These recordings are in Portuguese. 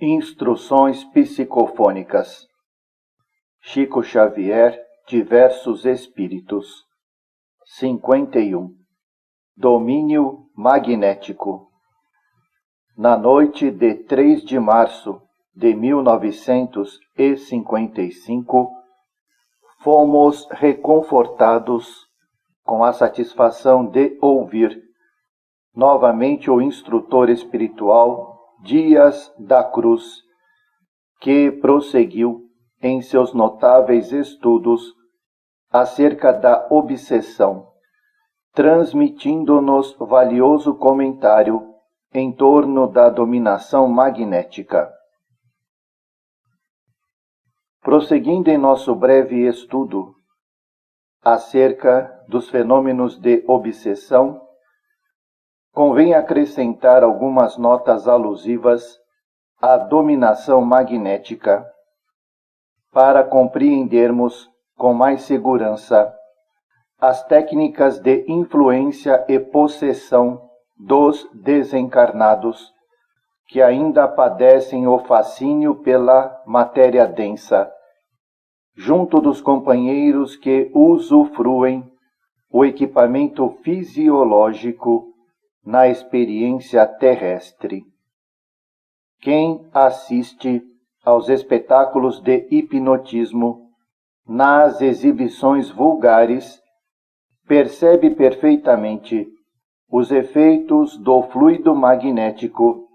Instruções psicofônicas. Chico Xavier, Diversos Espíritos. 51. Domínio magnético. Na noite de 3 de março de 1955, fomos reconfortados com a satisfação de ouvir novamente o instrutor espiritual Dias da Cruz, que prosseguiu em seus notáveis estudos acerca da obsessão, transmitindo-nos valioso comentário em torno da dominação magnética. Prosseguindo em nosso breve estudo acerca dos fenômenos de obsessão, convém acrescentar algumas notas alusivas à dominação magnética, para compreendermos com mais segurança as técnicas de influência e possessão dos desencarnados que ainda padecem o fascínio pela matéria densa, junto dos companheiros que usufruem o equipamento fisiológico na experiência terrestre. Quem assiste aos espetáculos de hipnotismo nas exibições vulgares percebe perfeitamente os efeitos do fluido magnético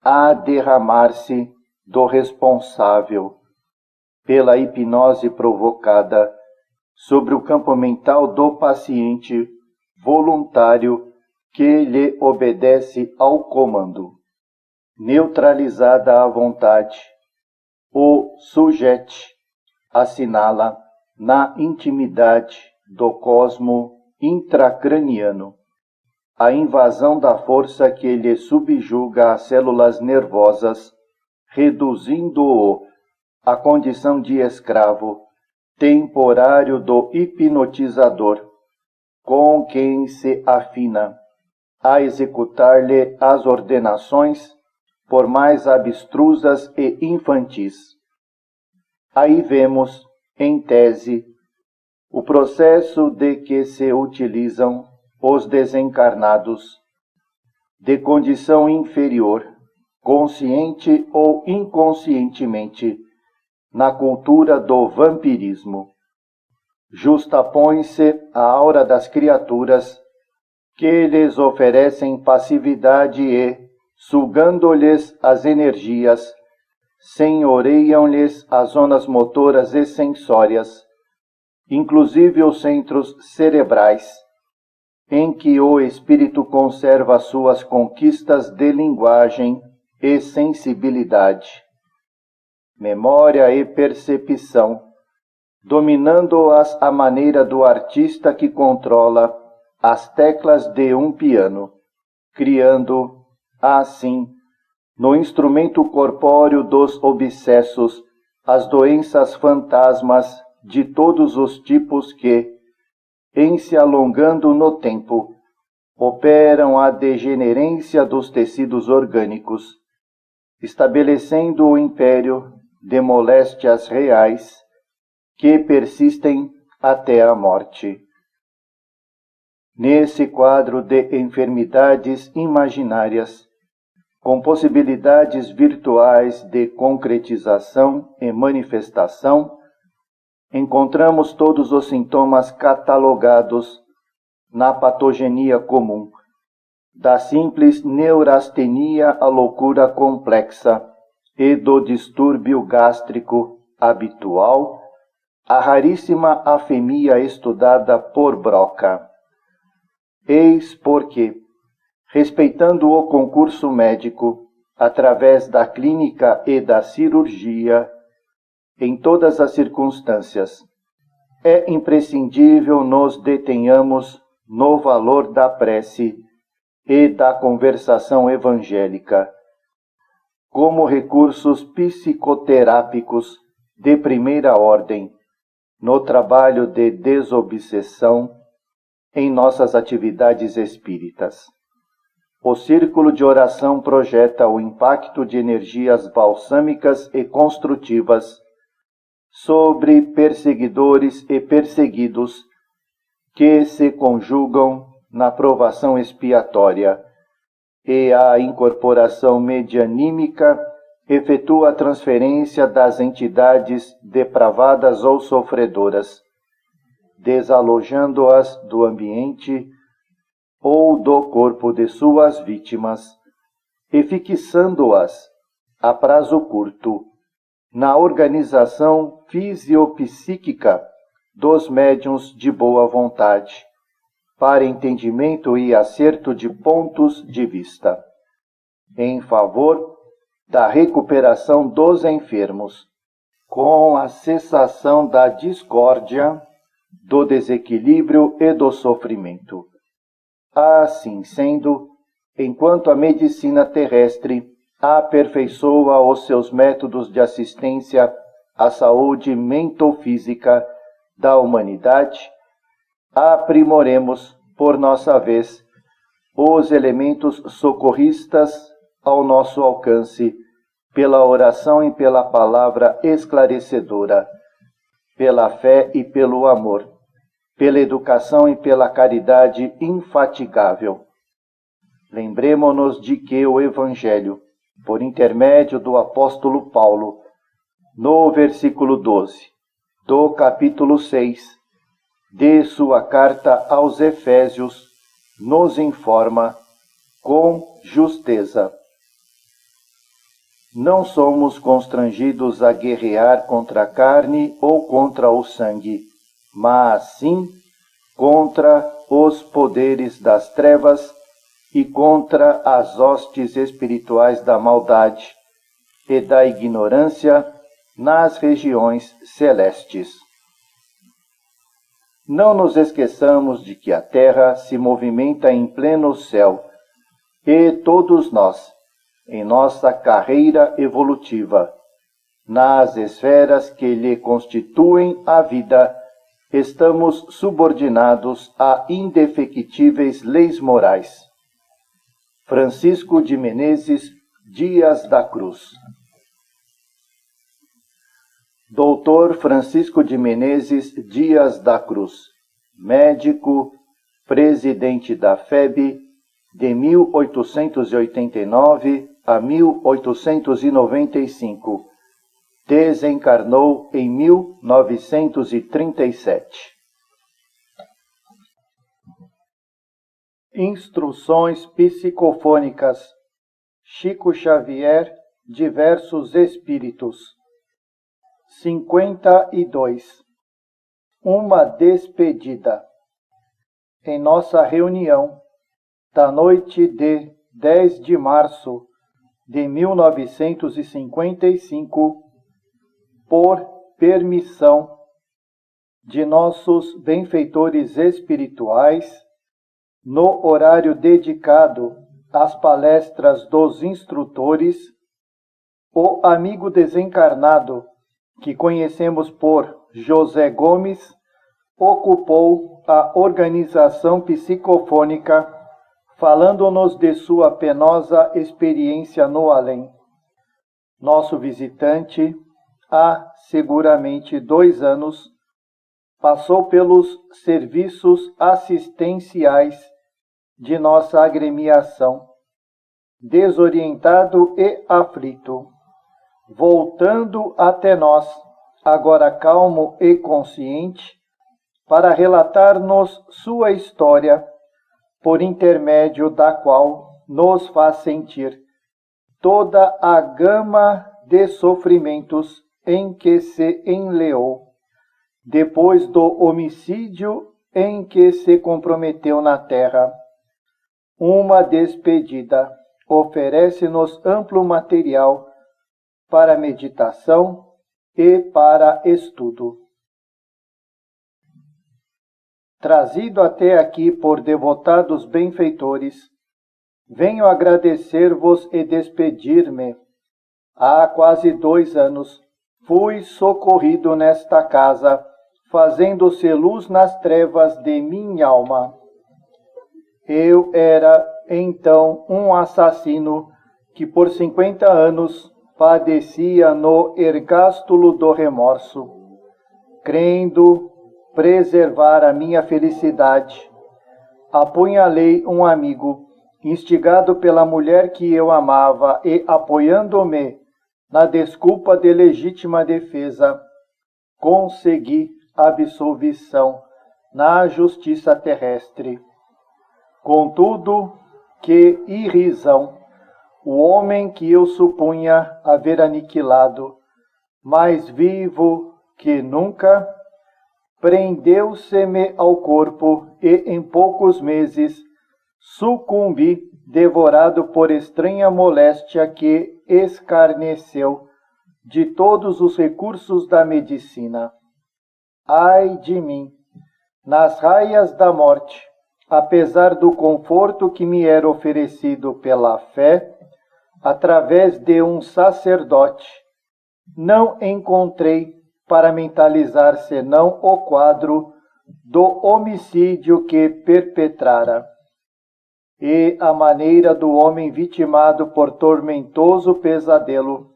a derramar-se do responsável pela hipnose provocada sobre o campo mental do paciente voluntário que lhe obedece ao comando. Neutralizada a vontade, o sujeito assinala na intimidade do cosmo intracraniano a invasão da força que lhe subjuga as células nervosas, reduzindo-o à condição de escravo temporário do hipnotizador, com quem se afina a executar-lhe as ordenações, por mais abstrusas e infantis. Aí vemos, em tese, o processo de que se utilizam os desencarnados, de condição inferior, consciente ou inconscientemente, na cultura do vampirismo. Justapõe-se a aura das criaturas que lhes oferecem passividade e, sugando-lhes as energias, senhoreiam-lhes as zonas motoras e sensórias, inclusive os centros cerebrais, em que o espírito conserva suas conquistas de linguagem e sensibilidade, memória e percepção, dominando-as à maneira do artista que controla as teclas de um piano, criando, assim, no instrumento corpóreo dos obsessos, as doenças fantasmas de todos os tipos que, em se alongando no tempo, operam a degenerência dos tecidos orgânicos, estabelecendo o império de moléstias reais que persistem até a morte. Nesse quadro de enfermidades imaginárias, com possibilidades virtuais de concretização e manifestação, encontramos todos os sintomas catalogados na patogenia comum, da simples neurastenia à loucura complexa e do distúrbio gástrico habitual, à raríssima afemia estudada por Broca. Eis porque, respeitando o concurso médico, através da clínica e da cirurgia, em todas as circunstâncias, é imprescindível nos detenhamos no valor da prece e da conversação evangélica, como recursos psicoterápicos de primeira ordem, no trabalho de desobsessão em nossas atividades espíritas. O círculo de oração projeta o impacto de energias balsâmicas e construtivas sobre perseguidores e perseguidos que se conjugam na provação expiatória, e a incorporação medianímica efetua a transferência das entidades depravadas ou sofredoras, desalojando-as do ambiente ou do corpo de suas vítimas e fixando-as a prazo curto na organização fisiopsíquica dos médiuns de boa vontade, para entendimento e acerto de pontos de vista, em favor da recuperação dos enfermos, com a cessação da discórdia, do desequilíbrio e do sofrimento. Assim sendo, enquanto a medicina terrestre aperfeiçoa os seus métodos de assistência à saúde mentofísica da humanidade, aprimoremos, por nossa vez, os elementos socorristas ao nosso alcance, pela oração e pela palavra esclarecedora, pela fé e pelo amor, pela educação e pela caridade infatigável. Lembremo-nos de que o Evangelho, por intermédio do apóstolo Paulo, no versículo 12 do capítulo 6 de sua carta aos Efésios, nos informa com justeza: não somos constrangidos a guerrear contra a carne ou contra o sangue, mas sim contra os poderes das trevas e contra as hostes espirituais da maldade e da ignorância nas regiões celestes. Não nos esqueçamos de que a Terra se movimenta em pleno céu e todos nós, em nossa carreira evolutiva, nas esferas que lhe constituem a vida, estamos subordinados a indefectíveis leis morais. Francisco de Menezes Dias da Cruz. Doutor Francisco de Menezes Dias da Cruz, médico, presidente da FEB, de 1889 a 1895. Desencarnou em 1937. Instruções psicofônicas. Chico Xavier, diversos espíritos. 52. Uma despedida. Em nossa reunião da noite de 10 de março de 1955, por permissão de nossos benfeitores espirituais, no horário dedicado às palestras dos instrutores, o amigo desencarnado, que conhecemos por José Gomes, ocupou a organização psicofônica, falando-nos de sua penosa experiência no além. Nosso visitante, há seguramente 2 anos, passou pelos serviços assistenciais de nossa agremiação, desorientado e aflito, voltando até nós, agora calmo e consciente, para relatar-nos sua história, por intermédio da qual nos faz sentir toda a gama de sofrimentos em que se enleou, depois do homicídio em que se comprometeu na terra. Uma despedida oferece-nos amplo material para meditação e para estudo. Trazido até aqui por devotados benfeitores, venho agradecer-vos e despedir-me. Há quase 2 anos, fui socorrido nesta casa, fazendo-se luz nas trevas de minha alma. Eu era então um assassino que por 50 anos padecia no ergástulo do remorso, crendo preservar a minha felicidade, apunhalei um amigo, instigado pela mulher que eu amava e apoiando-me na desculpa de legítima defesa, consegui absolvição na justiça terrestre. Contudo, que irrisão! O homem que eu supunha haver aniquilado, mais vivo que nunca, prendeu-se-me ao corpo e em poucos meses sucumbi, devorado por estranha moléstia que escarneceu de todos os recursos da medicina. Ai de mim! Nas raias da morte, apesar do conforto que me era oferecido pela fé, através de um sacerdote, não encontrei para mentalizar senão o quadro do homicídio que perpetrara, e a maneira do homem vitimado por tormentoso pesadelo,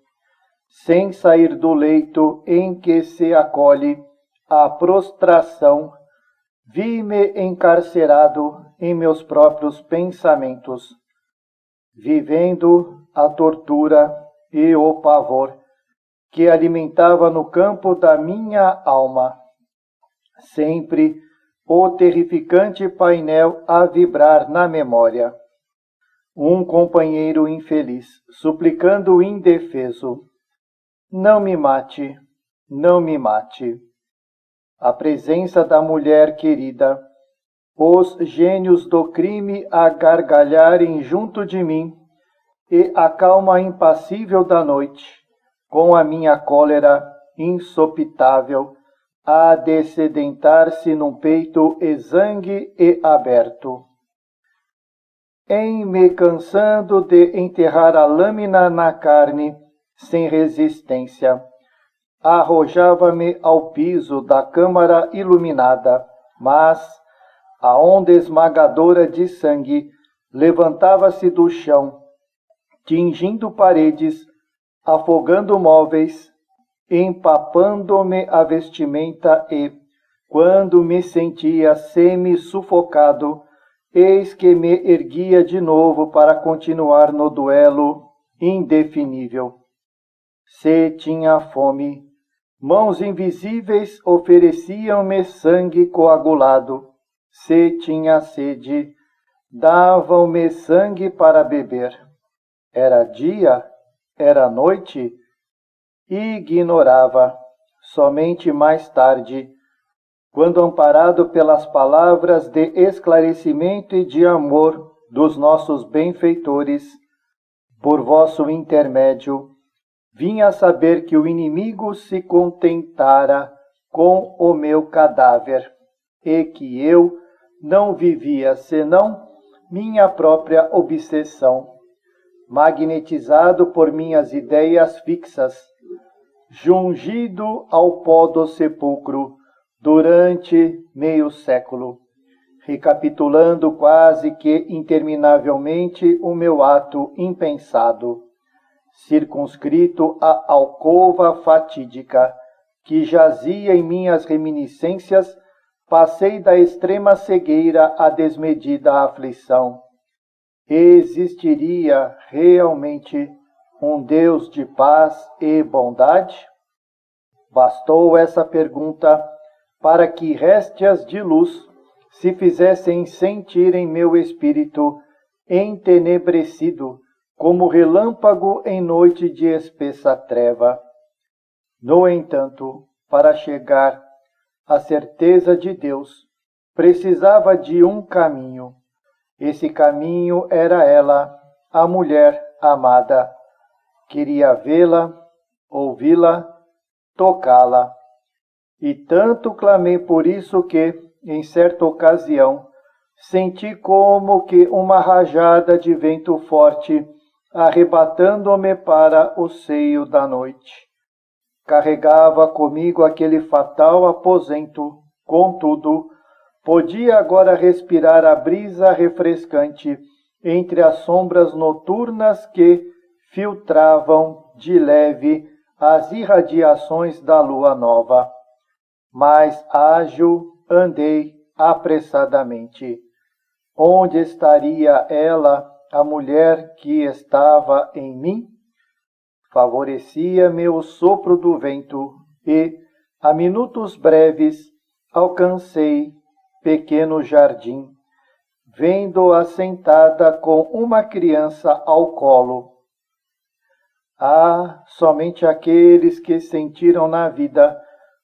sem sair do leito em que se acolhe a prostração, vi-me encarcerado em meus próprios pensamentos, vivendo a tortura e o pavor que alimentava no campo da minha alma, sempre o terrificante painel a vibrar na memória. Um companheiro infeliz, suplicando indefeso: não me mate, não me mate. A presença da mulher querida, os gênios do crime a gargalharem junto de mim, e a calma impassível da noite, com a minha cólera insopitável, a descedentar-se num peito exangue e aberto. Em me cansando de enterrar a lâmina na carne, sem resistência, arrojava-me ao piso da câmara iluminada, mas a onda esmagadora de sangue levantava-se do chão, tingindo paredes, afogando móveis, empapando-me a vestimenta e, quando me sentia semi-sufocado, eis que me erguia de novo para continuar no duelo indefinível. Se tinha fome, mãos invisíveis ofereciam-me sangue coagulado. Se tinha sede, davam-me sangue para beber. Era dia? Era noite? Ignorava. Somente mais tarde, quando amparado pelas palavras de esclarecimento e de amor dos nossos benfeitores, por vosso intermédio, vim a saber que o inimigo se contentara com o meu cadáver, e que eu não vivia senão minha própria obsessão, magnetizado por minhas ideias fixas, jungido ao pó do sepulcro durante meio século, recapitulando quase que interminavelmente o meu ato impensado, circunscrito à alcova fatídica que jazia em minhas reminiscências, passei da extrema cegueira à desmedida aflição. Existiria realmente um Deus de paz e bondade? Bastou essa pergunta para que réstias de luz se fizessem sentir em meu espírito entenebrecido, como relâmpago em noite de espessa treva. No entanto, para chegar à certeza de Deus, precisava de um caminho. Esse caminho era ela, a mulher amada. Queria vê-la, ouvi-la, tocá-la. E tanto clamei por isso que, em certa ocasião, senti como que uma rajada de vento forte arrebatando-me para o seio da noite. Carregava comigo aquele fatal aposento, contudo, podia agora respirar a brisa refrescante entre as sombras noturnas que filtravam de leve as irradiações da lua nova. Mais ágil andei apressadamente. Onde estaria ela, a mulher que estava em mim? Favorecia-me o sopro do vento e, a minutos breves, alcancei pequeno jardim, vendo-a sentada com uma criança ao colo. Ah, somente aqueles que sentiram na vida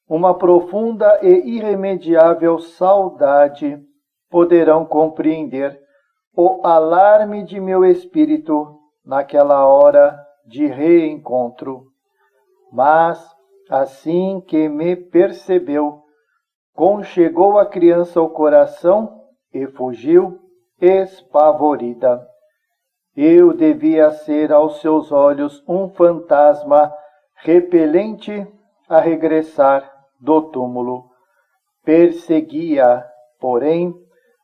uma profunda e irremediável saudade poderão compreender o alarme de meu espírito naquela hora de reencontro. Mas, assim que me percebeu, conchegou a criança ao coração e fugiu espavorida. Eu devia ser aos seus olhos um fantasma repelente a regressar do túmulo. Persegui-a, porém,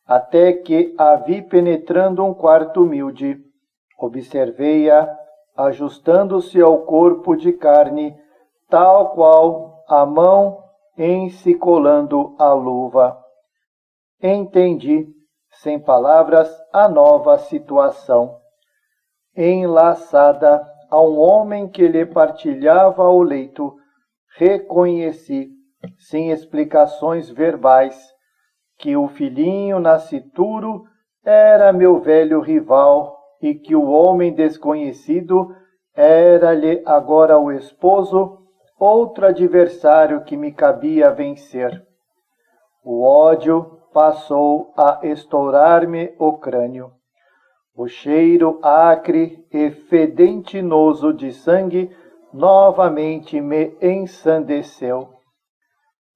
até que a vi penetrando um quarto humilde. Observei-a ajustando-se ao corpo de carne, tal qual a mão encicolando a luva. Entendi, sem palavras, a nova situação. Enlaçada a um homem que lhe partilhava o leito, reconheci, sem explicações verbais, que o filhinho nascituro era meu velho rival e que o homem desconhecido era-lhe agora o esposo, outro adversário que me cabia vencer. O ódio passou a estourar-me o crânio. O cheiro acre e fedentinoso de sangue novamente me ensandeceu.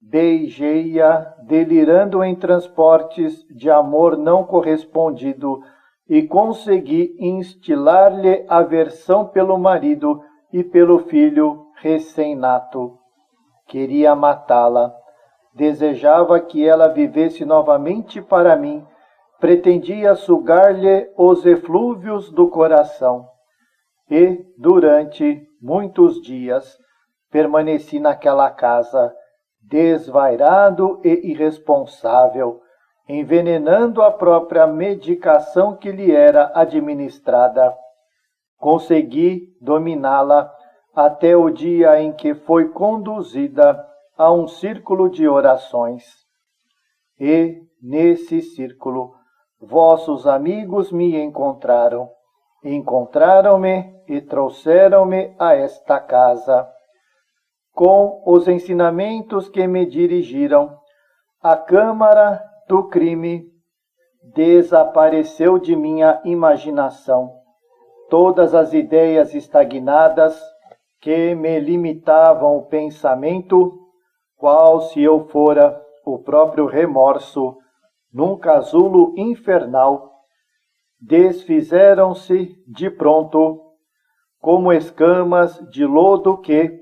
Beijei-a, delirando em transportes de amor não correspondido, e consegui instilar-lhe aversão pelo marido e pelo filho recém-nato. Queria matá-la. Desejava que ela vivesse novamente para mim. Pretendia sugar-lhe os eflúvios do coração. E, durante muitos dias, permaneci naquela casa, desvairado e irresponsável, envenenando a própria medicação que lhe era administrada. Consegui dominá-la até o dia em que foi conduzida a um círculo de orações. E, nesse círculo, vossos amigos me encontraram. Encontraram-me e trouxeram-me a esta casa. Com os ensinamentos que me dirigiram, a câmara do crime desapareceu de minha imaginação. Todas as ideias estagnadas que me limitavam o pensamento, qual se eu fora o próprio remorso, num casulo infernal, desfizeram-se de pronto, como escamas de lodo que,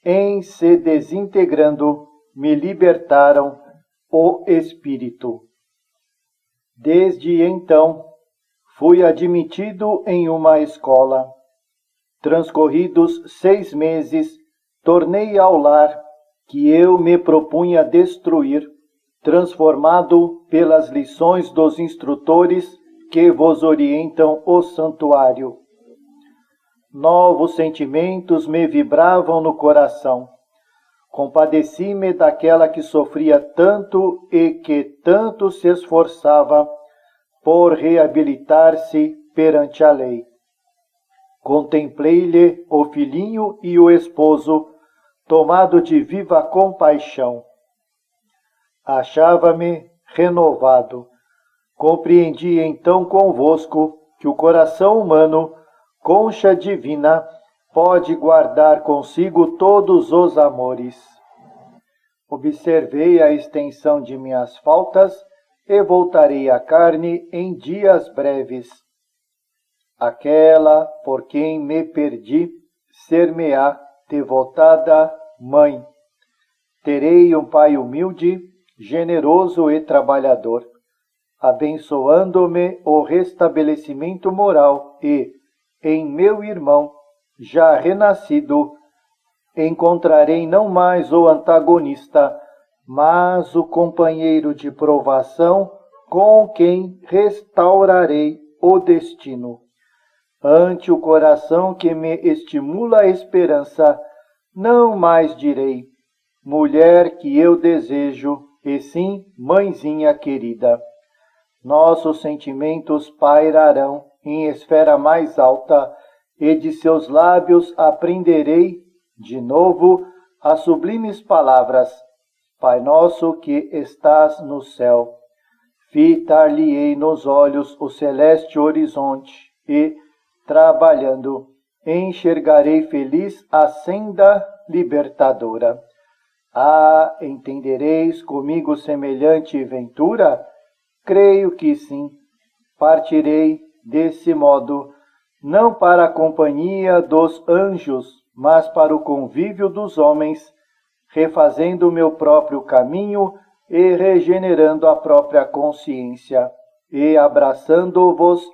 em se desintegrando, me libertaram o espírito. Desde então, fui admitido em uma escola. Transcorridos 6 meses, tornei ao lar que eu me propunha destruir, transformado pelas lições dos instrutores que vos orientam o santuário. Novos sentimentos me vibravam no coração. Compadeci-me daquela que sofria tanto e que tanto se esforçava por reabilitar-se perante a lei. Contemplei-lhe o filhinho e o esposo, tomado de viva compaixão. Achava-me renovado. Compreendi então convosco que o coração humano, concha divina, pode guardar consigo todos os amores. Observei a extensão de minhas faltas e voltarei à carne em dias breves. Aquela por quem me perdi ser-me-á devotada mãe. Terei um pai humilde, generoso e trabalhador. abençoando-me o restabelecimento moral e, em meu irmão, já renascido, encontrarei não mais o antagonista, mas o companheiro de provação com quem restaurarei o destino. Ante o coração que me estimula a esperança, não mais direi, mulher que eu desejo, e sim, mãezinha querida. Nossos sentimentos pairarão em esfera mais alta, e de seus lábios aprenderei, de novo, as sublimes palavras: Pai nosso que estás no céu. Fitar-lhe-ei nos olhos o celeste horizonte e, trabalhando, enxergarei feliz a senda libertadora. Ah, entendereis comigo semelhante ventura? Creio que sim. Partirei desse modo, não para a companhia dos anjos, mas para o convívio dos homens, refazendo o meu próprio caminho e regenerando a própria consciência, e abraçando-vos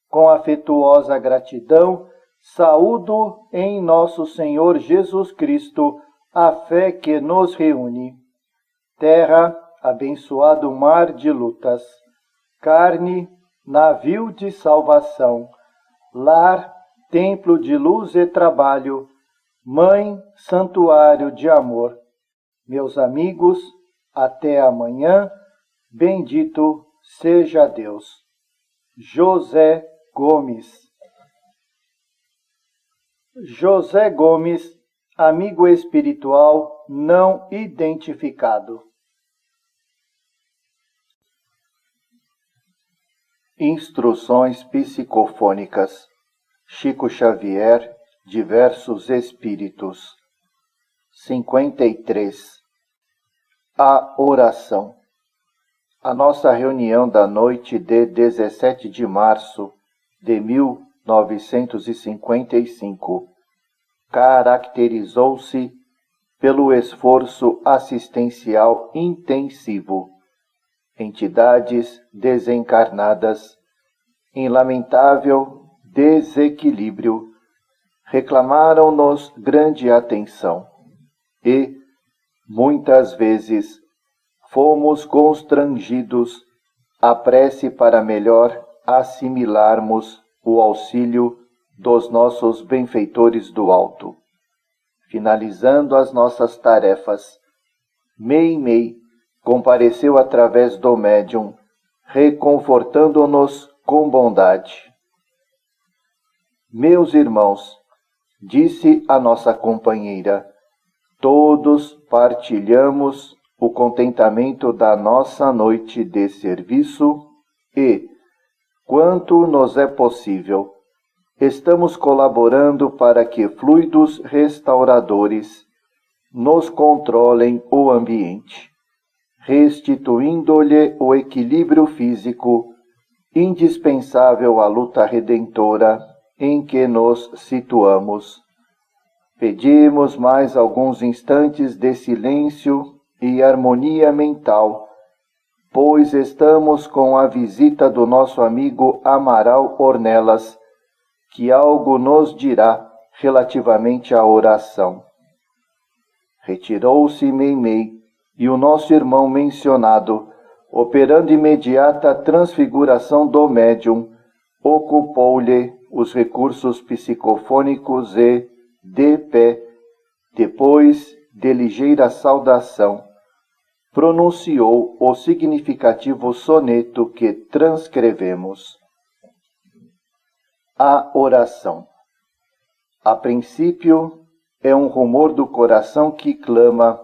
com afetuosa gratidão, saúdo em nosso Senhor Jesus Cristo a fé que nos reúne. Terra, abençoado mar de lutas, carne, navio de salvação, lar, templo de luz e trabalho, mãe, santuário de amor. Meus amigos, até amanhã, bendito seja Deus. José Gomes. José Gomes, amigo espiritual não identificado. Instruções psicofônicas. Chico Xavier, Diversos Espíritos. 53. A oração. A nossa reunião da noite de 17 de março de 1955 caracterizou-se pelo esforço assistencial intensivo. Entidades desencarnadas, em lamentável desequilíbrio, reclamaram-nos grande atenção e, muitas vezes, fomos constrangidos à prece para melhor assimilarmos o auxílio dos nossos benfeitores do alto. Finalizando as nossas tarefas, Meimei compareceu através do médium, reconfortando-nos com bondade. Meus irmãos, disse a nossa companheira, todos partilhamos o contentamento da nossa noite de serviço e, quanto nos é possível, estamos colaborando para que fluidos restauradores nos controlem o ambiente, restituindo-lhe o equilíbrio físico indispensável à luta redentora em que nos situamos. Pedimos mais alguns instantes de silêncio e harmonia mental, pois estamos com a visita do nosso amigo Amaral Ornelas, que algo nos dirá relativamente à oração. Retirou-se Meimei e o nosso irmão mencionado, operando imediata transfiguração do médium, ocupou-lhe os recursos psicofônicos e, de pé, depois de ligeira saudação, pronunciou o significativo soneto que transcrevemos. A oração. A princípio, é um rumor do coração que clama,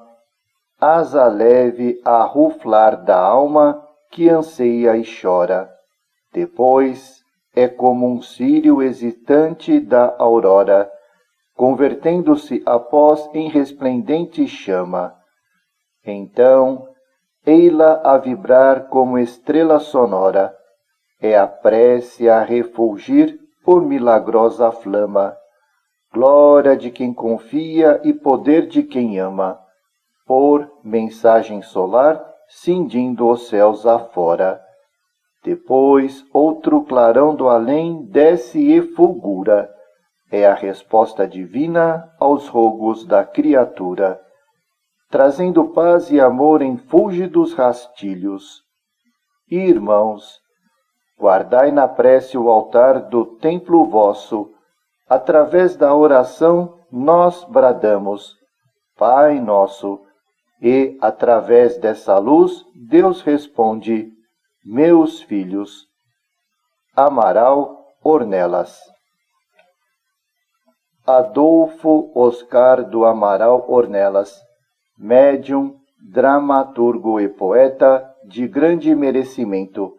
asa leve a ruflar da alma que anseia e chora. Depois, é como um círio hesitante da aurora, convertendo-se após em resplendente chama. Então, ei-la a vibrar como estrela sonora, é a prece a refulgir por milagrosa flama, glória de quem confia e poder de quem ama, por mensagem solar cindindo os céus afora. Depois, outro clarão do além desce e fulgura. É a resposta divina aos rogos da criatura, trazendo paz e amor em fúlgidos rastilhos. Irmãos, guardai na prece o altar do templo vosso. Através da oração, nós bradamos, Pai nosso, e, através dessa luz, Deus responde, meus filhos. Amaral Ornelas. Adolfo Oscar do Amaral Ornelas, médium, dramaturgo e poeta de grande merecimento,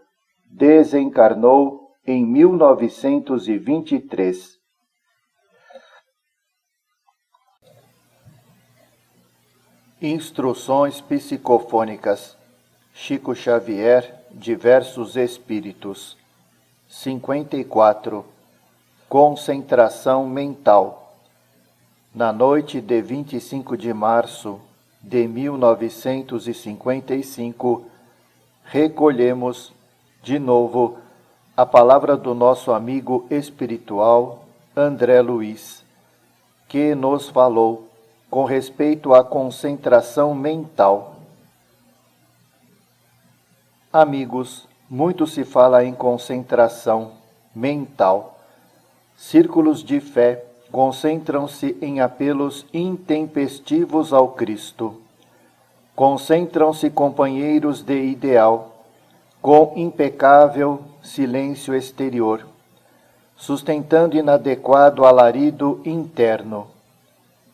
desencarnou em 1923. Instruções psicofônicas. Chico Xavier, Diversos Espíritos. 54. Concentração mental. Na noite de 25 de março de 1955, recolhemos, de novo, a palavra do nosso amigo espiritual, André Luiz, que nos falou com respeito à concentração mental. Amigos, muito se fala em concentração mental. Círculos de fé concentram-se em apelos intempestivos ao Cristo. Concentram-se companheiros de ideal, com impecável silêncio exterior, sustentando inadequado alarido interno.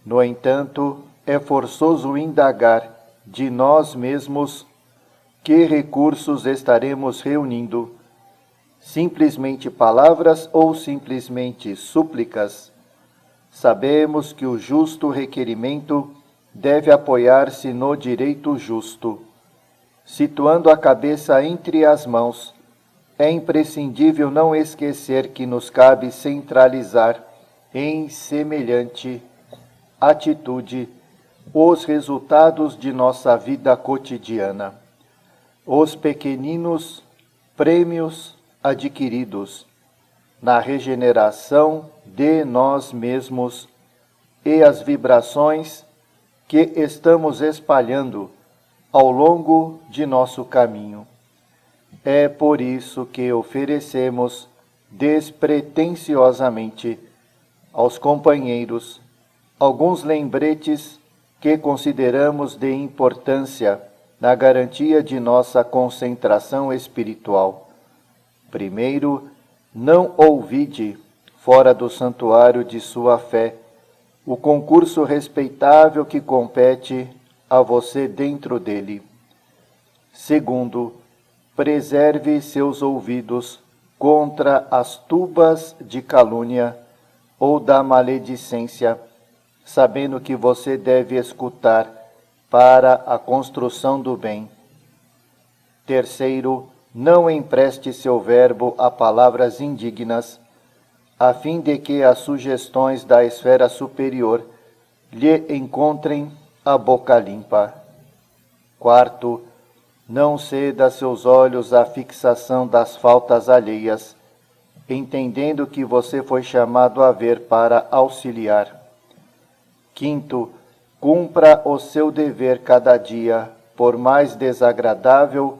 No entanto, é forçoso indagar de nós mesmos que recursos estaremos reunindo. Simplesmente palavras ou simplesmente súplicas? Sabemos que o justo requerimento deve apoiar-se no direito justo. Situando a cabeça entre as mãos, é imprescindível não esquecer que nos cabe centralizar em semelhante atitude os resultados de nossa vida cotidiana, os pequeninos prêmios adquiridos na regeneração de nós mesmos e as vibrações que estamos espalhando ao longo de nosso caminho. É por isso que oferecemos despretensiosamente aos companheiros alguns lembretes que consideramos de importância na garantia de nossa concentração espiritual. Primeiro, não ouvide, fora do santuário de sua fé, o concurso respeitável que compete a você dentro dele. Segundo, preserve seus ouvidos contra as tubas de calúnia ou da maledicência, sabendo que você deve escutar para a construção do bem. Terceiro, não empreste seu verbo a palavras indignas, a fim de que as sugestões da esfera superior lhe encontrem a boca limpa. Quarto, não ceda a seus olhos à fixação das faltas alheias, entendendo que você foi chamado a ver para auxiliar. Quinto, cumpra o seu dever cada dia, por mais desagradável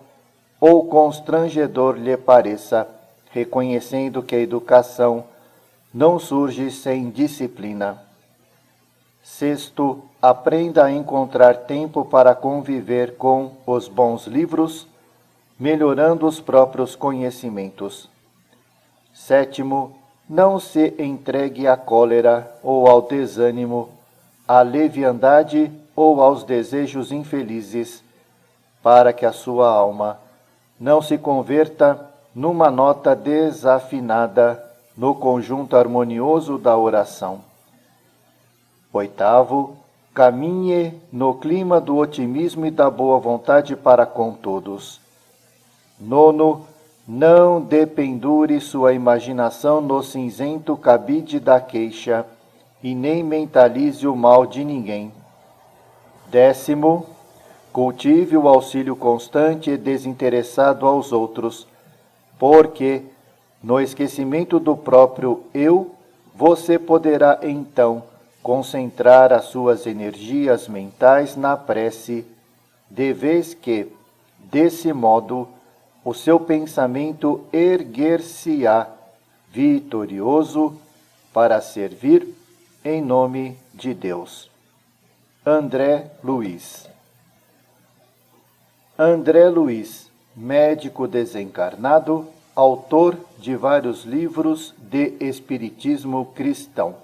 ou constrangedor lhe pareça, reconhecendo que a educação não surge sem disciplina. Sexto, aprenda a encontrar tempo para conviver com os bons livros, melhorando os próprios conhecimentos. Sétimo, não se entregue à cólera ou ao desânimo, à leviandade ou aos desejos infelizes, para que a sua alma não se converta numa nota desafinada no conjunto harmonioso da oração. Oitavo, caminhe no clima do otimismo e da boa vontade para com todos. Nono, não dependure sua imaginação no cinzento cabide da queixa e nem mentalize o mal de ninguém. Décimo, cultive o auxílio constante e desinteressado aos outros, porque, no esquecimento do próprio eu, você poderá então concentrar as suas energias mentais na prece, de vez que, desse modo, o seu pensamento erguer-se-á vitorioso para servir em nome de Deus. André Luiz. André Luiz, médico desencarnado, autor de vários livros de espiritismo cristão.